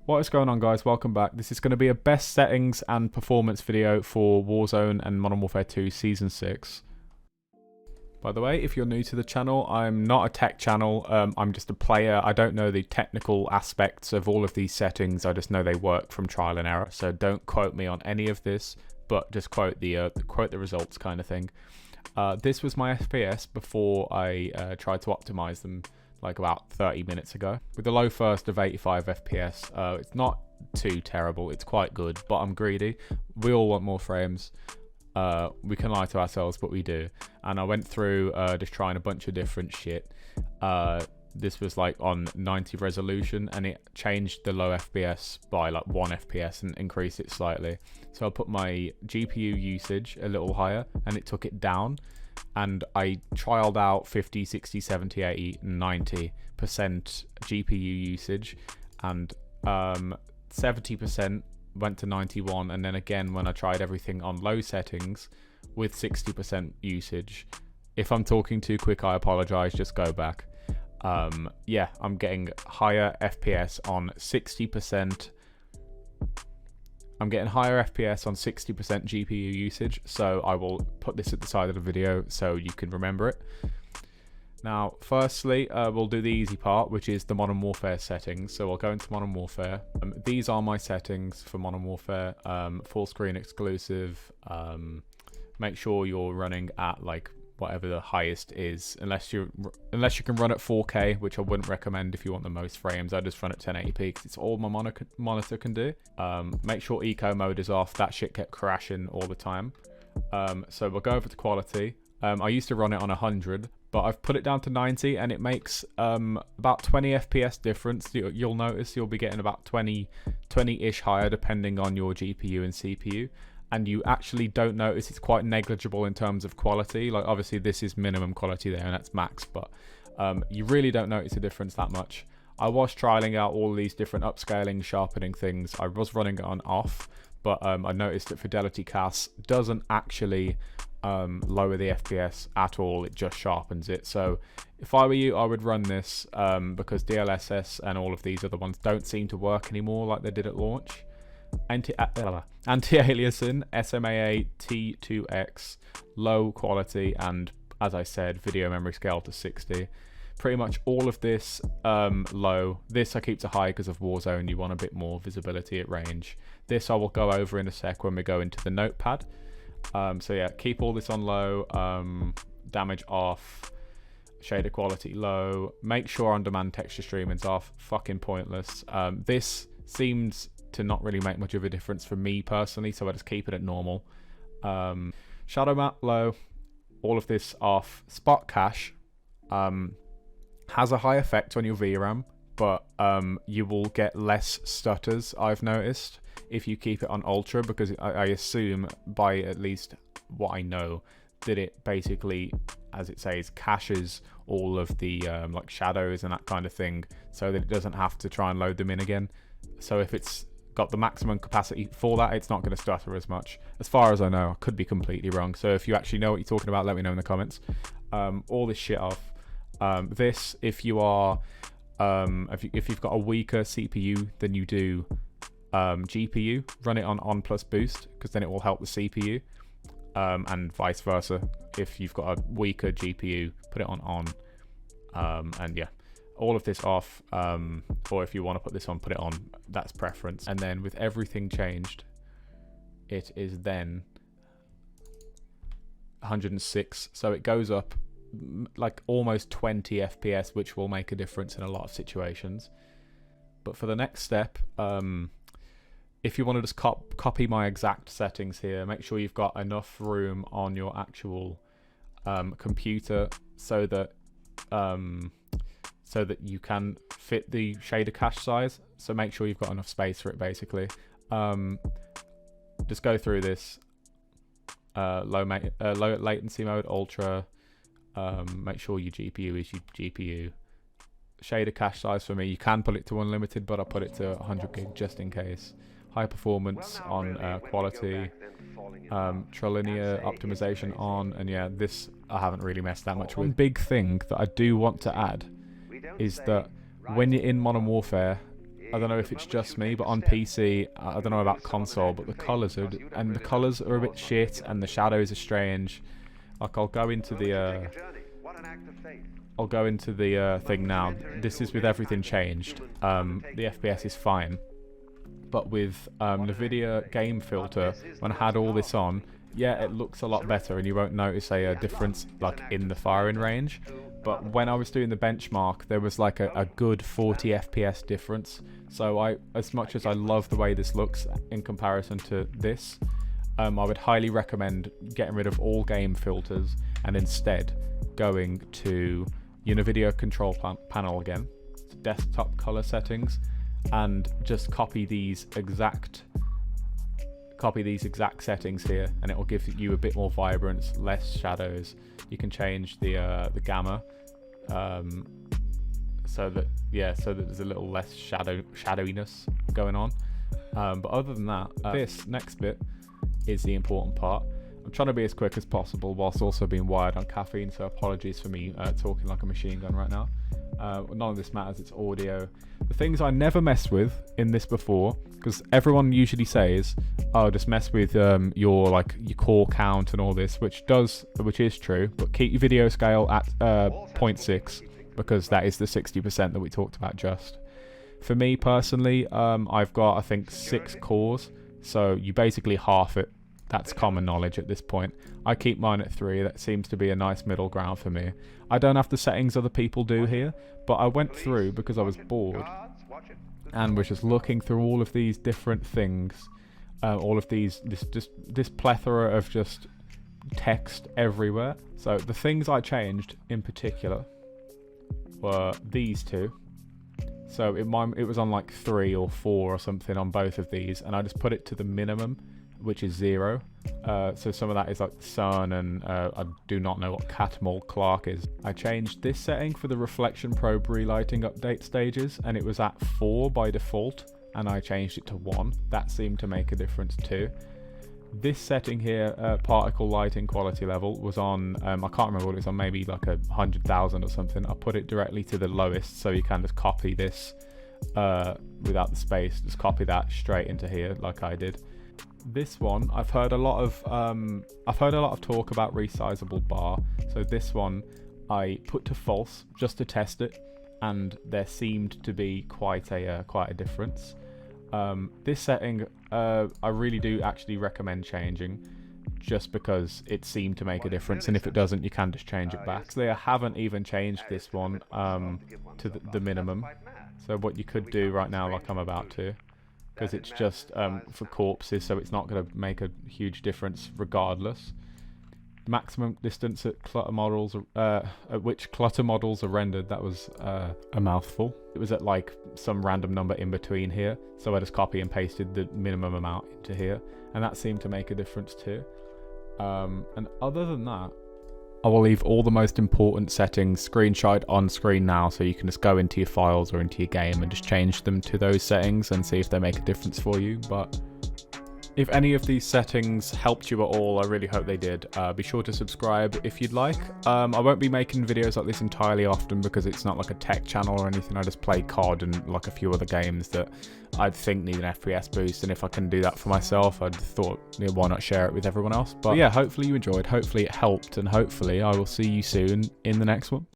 What is going on, guys? Welcome back. This is going to be a best settings and performance video for Warzone and Modern Warfare 2 Season 6. By the way, if you're new to the channel, I'm not a tech channel. I'm just a player. I don't know the technical aspects of all of these settings. I just know they work from trial and error. So don't quote me on any of this, but just quote the results kind of thing. This was my FPS before I tried to optimize them like about 30 minutes ago. With a low first of 85 FPS, it's not too terrible, it's quite good, but I'm greedy. We all want more frames. We can lie to ourselves, but we do. And I went through just trying a bunch of different shit. This was like on 90 resolution, and it changed the low FPS by like 1 FPS and increased it slightly. So I put my GPU usage a little higher and it took it down. And I trialed out 50, 60, 70, 80, 90% GPU usage, and 70% went to 91, and then again when I tried everything on low settings with 60% usage. If I'm talking too quick, I apologize, just go back. Yeah, I'm getting higher FPS on 60%. I'm getting higher FPS on 60% GPU usage, so I will put this at the side of the video so you can remember it. Now, firstly, we'll do the easy part, which is the Modern Warfare settings. So I'll go into Modern Warfare. These are my settings for Modern Warfare. Full screen exclusive. Make sure you're running at like whatever the highest is, unless you can run at 4K, which I wouldn't recommend if you want the most frames. I just run at 1080p because it's all my monitor can do. Make sure eco mode is off. That shit kept crashing all the time. So we'll go over to quality. I used to run it on 100, but I've put it down to 90, and it makes about 20 FPS difference. You'll notice you'll be getting about 20-ish higher depending on your GPU and CPU. And you actually don't notice it's quite negligible in terms of quality. Like obviously this is minimum quality there and that's max, but you really don't notice a difference that much. I was trialing out all these different upscaling, sharpening things. I was running it on off, but I noticed that Fidelity CAS doesn't actually lower the FPS at all. It just sharpens it. So if I were you, I would run this because DLSS and all of these other ones don't seem to work anymore like they did at launch. Anti-aliasing, SMAA T2X, low quality, and as I said, video memory scale to 60. Pretty much all of this low. This I keep to high because of Warzone. You want a bit more visibility at range. This I will go over in a sec when we go into the notepad. So yeah, keep all this on low, damage off, shader quality low. Make sure on-demand texture streaming's off. Fucking pointless. This seems to not really make much of a difference for me personally, so I just keep it at normal. Shadow map low, all of this off. Spot cache has a high effect on your VRAM, but you will get less stutters, I've noticed, if you keep it on ultra, because I assume, by at least what I know, that it basically, as it says, caches all of the like shadows and that kind of thing, so that it doesn't have to try and load them in again. So if it's got the maximum capacity for that, it's not going to stutter as much, as far as I know. I could be completely wrong, so if you actually know what you're talking about, let me know in the comments. All this shit off. This, if you are if you've got a weaker CPU than you do GPU, run it on plus boost, because then it will help the CPU, and vice versa. If you've got a weaker GPU, put it on. And yeah, all of this off, or if you want to put this on, put it on. That's preference. And then with everything changed, it is then 106, so it goes up like almost 20 FPS, which will make a difference in a lot of situations. But for the next step, if you want to just copy my exact settings here, make sure you've got enough room on your actual computer so that you can fit the shader cache size. So make sure you've got enough space for it, basically. Just go through this. Low latency mode, ultra. Make sure your GPU is your GPU. Shader cache size for me, you can put it to unlimited, but I put it to 100 gig just in case. High performance on quality. Trilinear optimization on, and yeah, this I haven't really messed that much with. One big thing that I do want to add is that when you're in Modern Warfare, I don't know if it's just me, but on PC, I don't know about console, but the colours are a bit shit, and the shadows are strange. Like I'll go into the thing now. This is with everything changed. The FPS is fine, but with NVIDIA game filter, when I had all this on, yeah, it looks a lot better, and you won't notice a difference like in the firing range. But when I was doing the benchmark, there was like a good 40 FPS difference. So as much as I love the way this looks in comparison to this, I would highly recommend getting rid of all game filters and instead going to your NVIDIA control panel again, to desktop color settings, and just copy these exact settings here, and it will give you a bit more vibrance, less shadows. You can change the gamma so that there's a little less shadowiness going on. But other than that, this next bit is the important part. I'm trying to be as quick as possible whilst also being wired on caffeine, so apologies for me talking like a machine gun right now. None of this matters, it's audio. The things I never messed with in this before, because everyone usually says, oh, just mess with your core count and all this, which is true, but keep your video scale at 0.6, because that is the 60% that we talked about just. For me personally, I've got I think 6 cores, so you basically half it. That's common knowledge at this point. I keep mine at 3. That seems to be a nice middle ground for me. I don't have the settings other people do here, but I went through because I was bored and was just looking through all of these different things, this plethora of just text everywhere. So the things I changed in particular were these two. So it was on like 3 or 4 or something on both of these, and I just put it to the minimum, which is 0. So some of that is like sun, and I do not know what Catmull Clark is. I changed this setting for the reflection probe relighting update stages, and it was at 4 by default, and I changed it to 1. That seemed to make a difference too. This setting here, particle lighting quality level, was on, I can't remember what it was on, maybe like 100,000 or something. I put it directly to the lowest, so you can just copy this without the space, just copy that straight into here like I did. This one, I've heard a lot of talk about resizable bar. So this one I put to false just to test it, and there seemed to be quite a difference. This setting, I really do actually recommend changing, just because it seemed to make a difference, and if it doesn't, you can just change it back. So I haven't even changed this one to the minimum. So what you could do right now, like I'm about to, because it's just for corpses, so it's not going to make a huge difference regardless. Maximum distance at clutter models, at which clutter models are rendered, that was a mouthful. It was at like some random number in between here, so I just copy and pasted the minimum amount into here, and that seemed to make a difference too. And other than that, I will leave all the most important settings screenshot on screen now, so you can just go into your files or into your game and just change them to those settings and see if they make a difference for you. But if any of these settings helped you at all, I really hope they did. Be sure to subscribe if you'd like. I won't be making videos like this entirely often because it's not like a tech channel or anything. I just play COD and like a few other games that I'd think need an FPS boost, and if I can do that for myself, I'd thought, why not share it with everyone else. But yeah, hopefully you enjoyed, hopefully it helped, and hopefully I will see you soon in the next one.